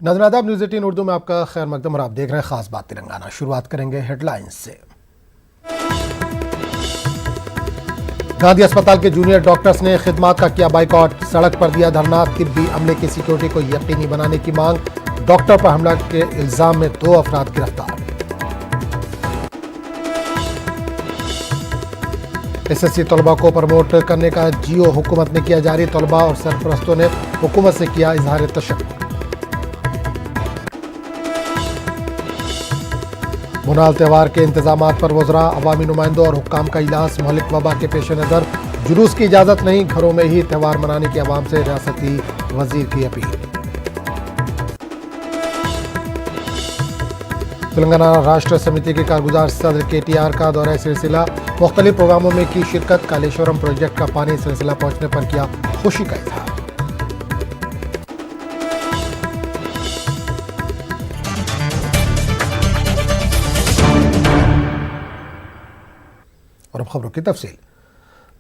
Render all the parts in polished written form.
नाज़रीन आदाब, न्यूज़ 18 उर्दू में आपका खैर मकदम और आप देख रहे हैं खास बात तेलंगाना। शुरुआत करेंगे हेडलाइंस से। गांधी अस्पताल के जूनियर डॉक्टर्स ने खिदमात का किया बाइकआउट, सड़क पर दिया धरना। तिब्बी अमले की सिक्योरिटी को यकीनी बनाने की मांग। डॉक्टर पर हमला के इल्जाम में 2 अफराद गिरफ्तार। एसएससी तलबा को प्रमोट करने का जीओ हुकूमत ने किया जारी। तलबा और सरपरस्तों ने हुकूमत से किया इजहार तशक्कुर। मुनाल त्यौहार के इंतजामात पर वज़रा, अवामी नुमाइंदों और हुक्काम का इजलास। महलिक वबा के पेश नज़र जुलूस की इजाज़त नहीं, घरों में ही त्यौहार मनाने की अवाम से रियासती वजीर की अपील। तेलंगाना राष्ट्र समिति के कारगुजार सदर KTR का दौरा सिलसिला। मुख्तलिफ प्रोग्रामों में की शिरकत। कालेश्वरम प्रोजेक्ट का पानी सिलसिला पहुंचने पर किया खुशी का इजहार। और अब खबरों की तफसील।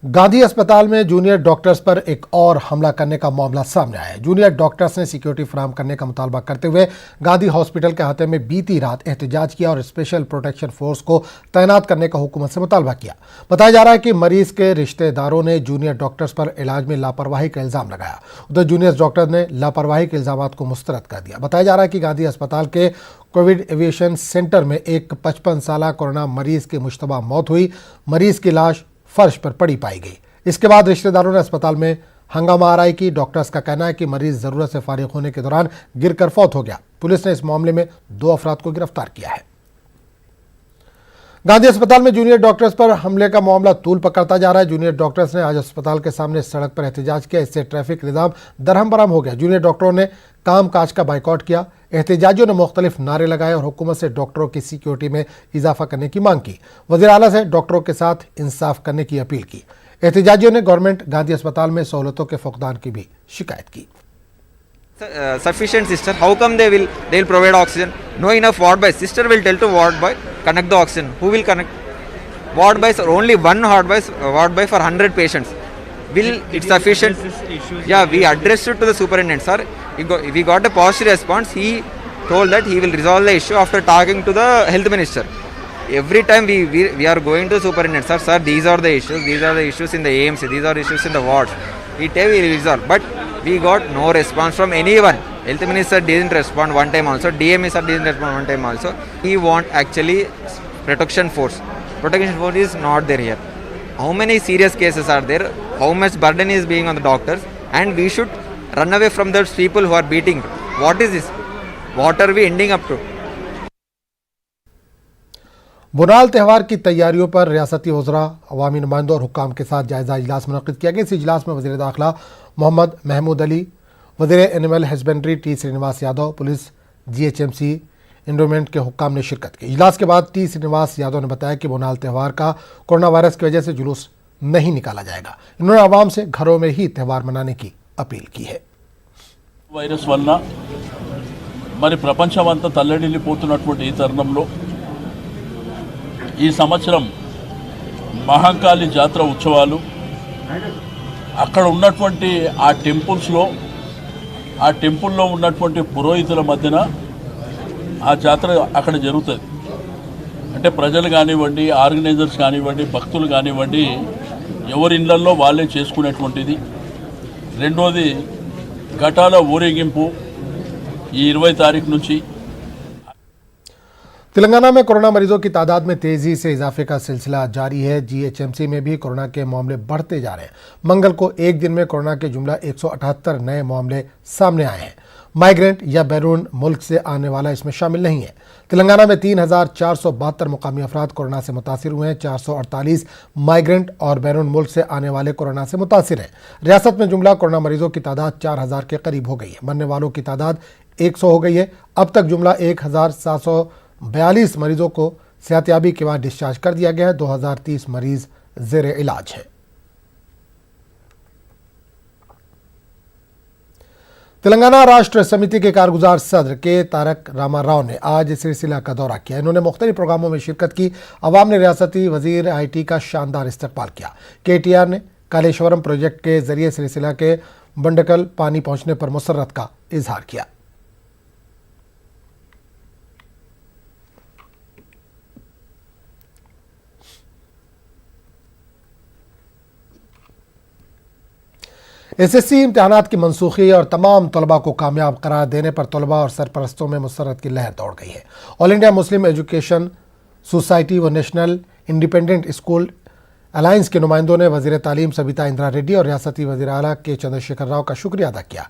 गांधी अस्पताल में जूनियर डॉक्टर्स पर एक और हमला करने का मामला सामने आया है। जूनियर डॉक्टर्स ने सिक्योरिटी फराहम करने का मुतालबा करते हुए गांधी हॉस्पिटल के अहाते में बीती रात एहतजाज किया और स्पेशल प्रोटेक्शन फोर्स को तैनात करने का हुकूमत से मुतालबा किया। बताया जा रहा है कि मरीज के रिश्तेदारों ने जूनियर डॉक्टर्स पर इलाज में लापरवाही का इल्जाम लगाया। उधर जूनियर डॉक्टर ने लापरवाही के इल्जाम को मुस्तरद कर दिया। बताया जा रहा है कि गांधी अस्पताल के कोविड एविएशन सेंटर में एक 55 साल कोरोना मरीज की मुश्तबा मौत हुई। मरीज की लाश फर्श पर पड़ी पाई गई। इसके बाद रिश्तेदारों ने अस्पताल में हंगामा आराई की। डॉक्टर्स का कहना है कि मरीज जरूरत से फारिग होने के दौरान गिरकर फौत हो गया। पुलिस ने इस मामले में 2 अफराद को गिरफ्तार किया है। गांधी अस्पताल में जूनियर डॉक्टर्स पर हमले का मामला तूल पकड़ता जा रहा है। जूनियर डॉक्टर्स ने आज अस्पताल के सामने सड़क पर एहतजाज किया। इससे ट्रैफिक निजाम दरहम बरहम हो गया। जूनियर डॉक्टरों ने काम काज का बाइकआउट किया। एहतजाजियों ने मुख्तलिफ नारे लगाए और हुकूमत से डॉक्टरों की सिक्योरिटी में इजाफा करने की मांग की। वज़ीर आला से डॉक्टरों के साथ इंसाफ करने की अपील की। एहतजाजियों ने गवर्नमेंट गांधी अस्पताल में सहूलतों के फुकदान की भी शिकायत की। Sufficient sister, how come they'll provide oxygen? No enough ward boys. Sister will tell to ward boy connect the oxygen. Who will connect? Ward boys are only one ward boy for 100 patients. Will it sufficient? Yeah, we addressed it to the superintendent, sir. We got a positive response. He told that he will resolve the issue after talking to the health minister. Every time we are going to the superintendent, sir, these are the issues. These are the issues in the AMC. These are issues in the wards. We tell we will resolve, but we got no response from anyone. Health minister didn't respond one time also. DME sir didn't respond one time also. We want actually protection force. Protection force is not there here. How many serious cases are there? How much burden is being on the doctors? And we should run away from those people who are beating. What is this? What are we ending up to? मुनाल त्यौहार की तैयारियों पर रियासती वज़रा, अवामी नुमाइंदों और हुक्काम के साथ जायजा इजलास मुनक़िद किया गया। इस इजलास में वज़ीर दाखिला मोहम्मद महमूद अली, वज़ीर animal husbandry T Srinivas Yadav, police, GHMC environment के हुक्काम ने शिरकत की। इजलास के बाद T श्रीनिवास यादव ने बताया कि मुनाल त्यौहार का कोरोना वायरस की वजह से जुलूस नहीं निकाला जाएगा। इन्होंने आवाम से घरों में ही त्यौहार मनाने की अपील की है। వైరస్ వలన మరి ప్రపంచమంతా తల్లడిల్లిపోతున్నటువంటి ఈ తరుణంలో ఈ సంవత్సరం మహంకాళి జాతర ఉత్సవాలు అక్కడ ఉన్నటువంటి ఆ టెంపుల్లో ఉన్నటువంటి పురోహితుల మధ్యన ఆ జాతర అక్కడ జరుగుతుంది. అంటే ప్రజలు కానివ్వండి, ఆర్గనైజర్స్ కానివ్వండి, భక్తులు కానివ్వండి, ఎవరి ఇళ్లల్లో వాళ్ళే చేసుకునేటువంటిది. రెండోది ఘటాల ఊరేగింపు ఈ 20 తారీఖు నుంచి। तेलंगाना में कोरोना मरीजों की तादाद में तेजी से इजाफे का सिलसिला जारी है। GHMC में भी कोरोना के मामले बढ़ते जा रहे हैं। मंगल को एक दिन में कोरोना के जुमला 178 नए मामले सामने आए हैं। माइग्रेंट या बैरून मुल्क से आने वाला इसमें शामिल नहीं है। तेलंगाना में 3472 मुकामी अफराद कोरोना से मुतासिर हुए हैं। 448 माइग्रेंट और बैरून मुल्क से आने वाले कोरोना से मुतासिर हैं। रियासत में जुमला कोरोना मरीजों की तादाद 4000 के करीब हो गई है। मरने वालों की तादाद 100 हो गई है। अब तक जुमला 1742 मरीजों को सेहतयाबी के बाद डिस्चार्ज कर दिया गया है। 2030 मरीज जेर इलाज है। तेलंगाना राष्ट्र समिति के कारगुजार सदर के तारक रामा राव ने आज सिलसिला का दौरा किया। इन्होंने मुख्तलिफ प्रोग्रामों में शिरकत की। अवाम ने रियासती वजीर IT का शानदार इस्तकबाल किया। KTR ने कालेश्वरम प्रोजेक्ट के जरिए सिलसिला के बंडकल पानी पहुंचने पर मुसर्रत का इजहार किया। एसएससी इम्तिहानात की मनसूखी और तमाम तलबा को कामयाब करार देने पर तलबा और सरपरस्तों में मुसर्रत की लहर दौड़ गई है। All India Muslim education society व नेशनल इंडिपेंडेंट स्कूल अलायंस के नुमाइंदों ने वज़ीर तालीम सबिता इंदिरा रेड्डी और रियासती वज़ीर आला के चंद्रशेखर राव का शुक्रिया अदा किया।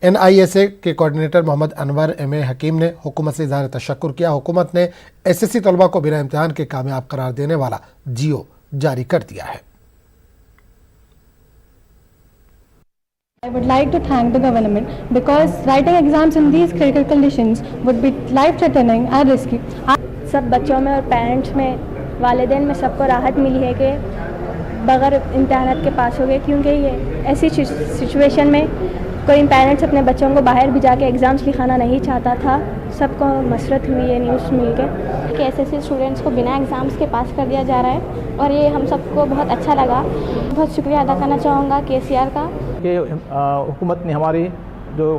NISA के कोऑर्डिनेटर मोहम्मद अनवर MA हकीम ने हुकूमत से इज़हार तशक्कुर किया। हुकूमत ने SSC तलबा को बिना इम्तिहान के कामयाब करार देने वाला GO जारी कर दिया है। I would like to thank the government because writing exams in these critical conditions would be life-threatening and risky. सब बच्चों में और पेरेंट्स में, वालिदैन में सबको राहत मिली है कि बगैर इम्तहानात के पास हो गए, क्योंकि ये ऐसी सिचुएशन में कोई पेरेंट्स अपने बच्चों को बाहर भी जाके एग्ज़ाम्स लिखाना नहीं चाहता था। सबको मसरत हुई है न्यूज़ मिल के कि SSC स्टूडेंट्स को बिना एग्ज़ाम्स के पास कर दिया जा रहा है और ये हम सबको बहुत अच्छा लगा। बहुत शुक्रिया अदा करना चाहूँगा KCR का कि हुकूमत ने हमारी जो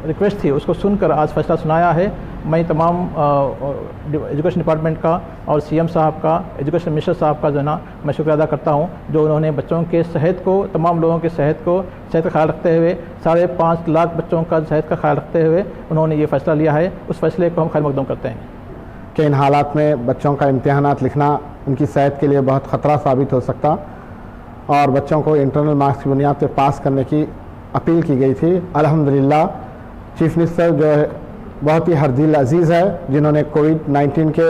रिक्वेस्ट थी उसको सुनकर आज फैसला सुनाया है। मैं तमाम एजुकेशन डिपार्टमेंट का और CM साहब का, एजुकेशन मिनिस्टर साहब का जो है ना मैं शुक्रिया अदा करता हूँ, जो उन्होंने बच्चों के सेहत को, तमाम लोगों के सेहत का ख्याल रखते हुए 5.5 लाख बच्चों का सेहत का ख्याल रखते हुए उन्होंने ये फ़ैसला लिया है। उस फैसले को हम खैर मकदम करते हैं कि इन हालात में बच्चों का इम्तिहानात लिखना उनकी सेहत के लिए बहुत ख़तरा साबित हो सकता और बच्चों को इंटरनल मार्क्स की बुनियाद पर पास करने की अपील की गई थी। अल्हम्दुलिल्लाह चीफ मिनिस्टर जो है बहुत ही हरदिल अजीज़ है, जिन्होंने कोविड-19 के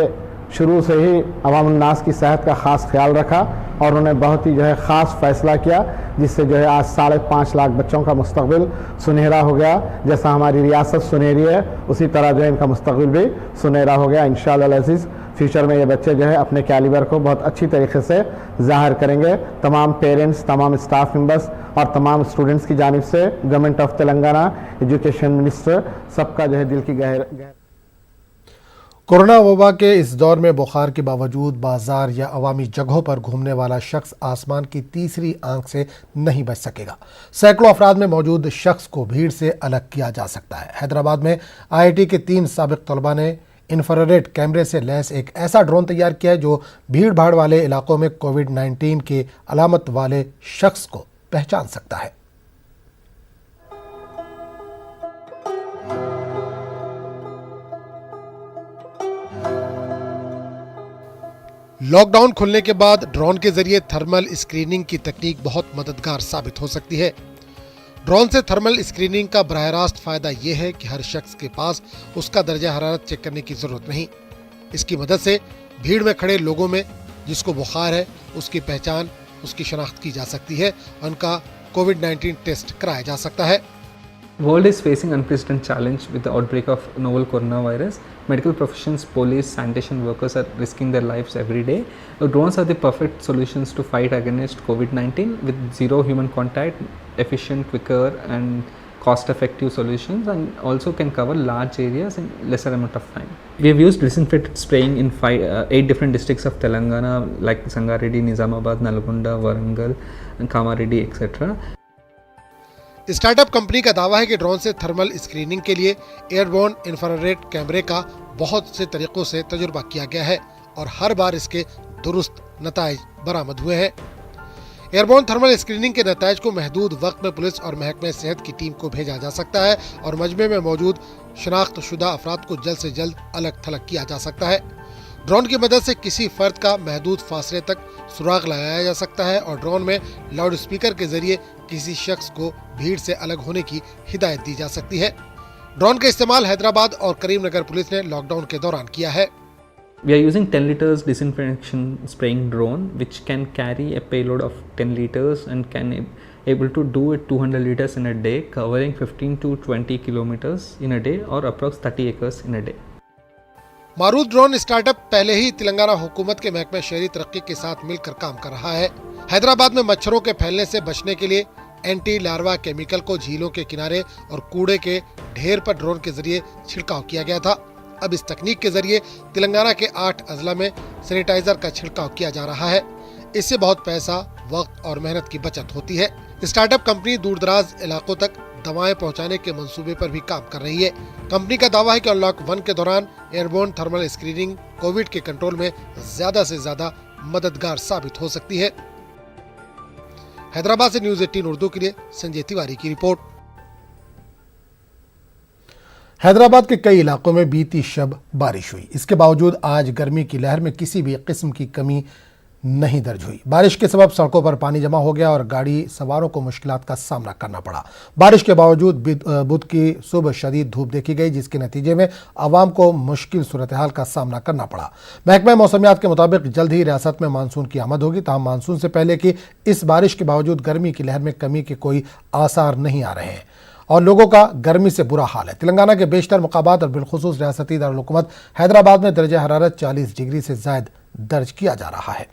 शुरू से ही अवाम उन्नास की सेहत का ख़ास ख्याल रखा और उन्होंने बहुत ही जो है ख़ास फ़ैसला किया, जिससे जो है आज 5.5 लाख बच्चों का मुस्तक़बिल सुनहरा हो गया। जैसा हमारी रियासत सुनहरी है उसी तरह जो है इनका मुस्तक़बिल भी सुनहरा हो गया। इंशाअल्लाह अज़ीज़ फ्यूचर में ये बच्चे जो है अपने कैलिबर को बहुत अच्छी तरीके से ज़ाहिर करेंगे। तमाम पेरेंट्स, तमाम स्टाफ मेंबर्स और तमाम स्टूडेंट्स की जानिब से government of Telangana, education minister सबका जो है दिल की गहर कोरोना वबा के इस दौर में बुखार के बावजूद बाजार या अवामी जगहों पर घूमने वाला शख्स आसमान की तीसरी आंख से नहीं बच सकेगा। सैकड़ों अफराद में मौजूद शख्स को भीड़ से अलग किया जा सकता है। हैदराबाद में IIT के 3 साबिक तलबा ने इंफ्रारेड कैमरे से लैस एक ऐसा ड्रोन तैयार किया है जो भीड़ भाड़ वाले इलाकों में कोविड-19 के अलामत वाले शख्स को पहचान सकता है। लॉकडाउन खुलने के बाद ड्रोन के जरिए थर्मल स्क्रीनिंग की तकनीक बहुत मददगार साबित हो सकती है। ड्रोन से थर्मल स्क्रीनिंग का बराह रास्त फायदा यह है कि हर शख्स के पास उसका दर्जा हरारत चेक करने की जरूरत नहीं। इसकी मदद से भीड़ में खड़े लोगों में जिसको बुखार है उसकी पहचान, उसकी शनाख्त की जा सकती है, उनका कोविड-19 टेस्ट कराया जा सकता है। The world is facing unprecedented challenge with the outbreak of novel coronavirus. Medical professions, police, sanitation workers are risking their lives every day. Drones are the perfect solutions to fight against COVID-19 with zero human contact, efficient, quicker and cost-effective solutions, and also can cover large areas in lesser amount of time. We have used disinfectant spraying in 8 different districts of Telangana like Sangareddy, Nizamabad, Nalgonda, Warangal, and Kamareddy, etc. Startup company का दावा है कि drone से thermal screening के लिए airborne infrared कैमरे का बहुत से तरीकों से तजुर्बा किया गया है और हर बार इसके दुरुस्त नताइज बरामद हुए हैं। एयरबोर्न थर्मल स्क्रीनिंग के नताइज को महदूद वक्त में पुलिस और महकमे सेहत की टीम को भेजा जा सकता है और मजमे में मौजूद शनाख्तशुदा अफराद को जल्द से जल्द अलग थलग किया जा सकता है। ड्रोन की मदद से किसी फर्द का महदूद फासले तक सुराग लगाया जा सकता है और ड्रोन में लाउड स्पीकर के जरिए किसी शख्स को भीड़ से अलग होने की हिदायत दी जा सकती है। ड्रोन का इस्तेमाल हैदराबाद और करीमनगर पुलिस ने लॉकडाउन के दौरान किया है। We are using 10 liters disinfection spraying drone which can carry a payload of 10 liters and can able to do it 200 liters in a day, covering 15 to 20 kilometers in a day or approx 30 acres in a day. Marut drone startup पहले ही तेलंगाना हुकूमत के महकमे शहरी तरक्की के साथ मिलकर काम कर रहा है। हैदराबाद में मच्छरों के फैलने से बचने के लिए एंटी लार्वा केमिकल को झीलों के किनारे और कूड़े के ढेर पर ड्रोन के जरिए छिड़काव किया गया था। अब इस तकनीक के जरिए तेलंगाना के 8 अजला में सैनिटाइजर का छिड़काव किया जा रहा है। इससे बहुत पैसा, वक्त और मेहनत की बचत होती है। स्टार्टअप कंपनी दूरदराज इलाकों तक दवाएं पहुंचाने के मंसूबे पर भी काम कर रही है। कंपनी का दावा है कि अनलॉक 1 के दौरान एयरबोर्न थर्मल स्क्रीनिंग कोविड के कंट्रोल में ज्यादा से ज्यादा मददगार साबित हो सकती है। हैदराबाद से न्यूज 18 उर्दू के लिए संजय तिवारी की रिपोर्ट। हैदराबाद के कई इलाकों में बीती शब बारिश हुई। इसके बावजूद आज गर्मी की लहर में किसी भी किस्म की कमी नहीं दर्ज हुई। बारिश के सबब सड़कों पर पानी जमा हो गया और गाड़ी सवारों को मुश्किलात का सामना करना पड़ा। बारिश के बावजूद बुध की सुबह शदीद धूप देखी गई, जिसके नतीजे में आवाम को मुश्किल सूरत हाल का सामना करना पड़ा। महकमा मौसमियात के मुताबिक जल्द ही रियासत में मानसून की आमद होगी। ताहम मानसून से पहले की इस बारिश के बावजूद गर्मी की लहर में कमी के कोई आसार नहीं आ रहे हैं और लोगों का गर्मी से बुरा हाल है। तेलंगाना के बेशतर मुकाबात और बिलखुसूस रियासती दारुल-हुकूमत हैदराबाद में दर्जा हरारत 40 डिग्री से ज्यादा दर्ज किया जा रहा है।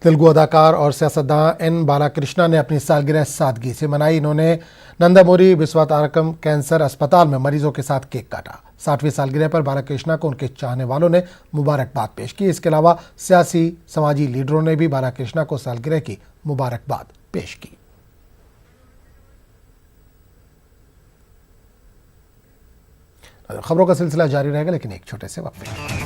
तेलुगु अदाकार और सियासतदान एन बालाकृष्णा ने अपनी सालगिरह सादगी से मनाई। इन्होंने नंदामुरी विश्वतारकम कैंसर अस्पताल में मरीजों के साथ केक काटा। 60वीं सालगिरह पर बालाकृष्णा को उनके चाहने वालों ने मुबारकबाद पेश की। इसके अलावा सियासी समाजी लीडरों ने भी बालाकृष्णा को सालगिरह की मुबारकबाद पेश की। खबरों का सिलसिला जारी रहेगा, लेकिन एक छोटे से वक्फे।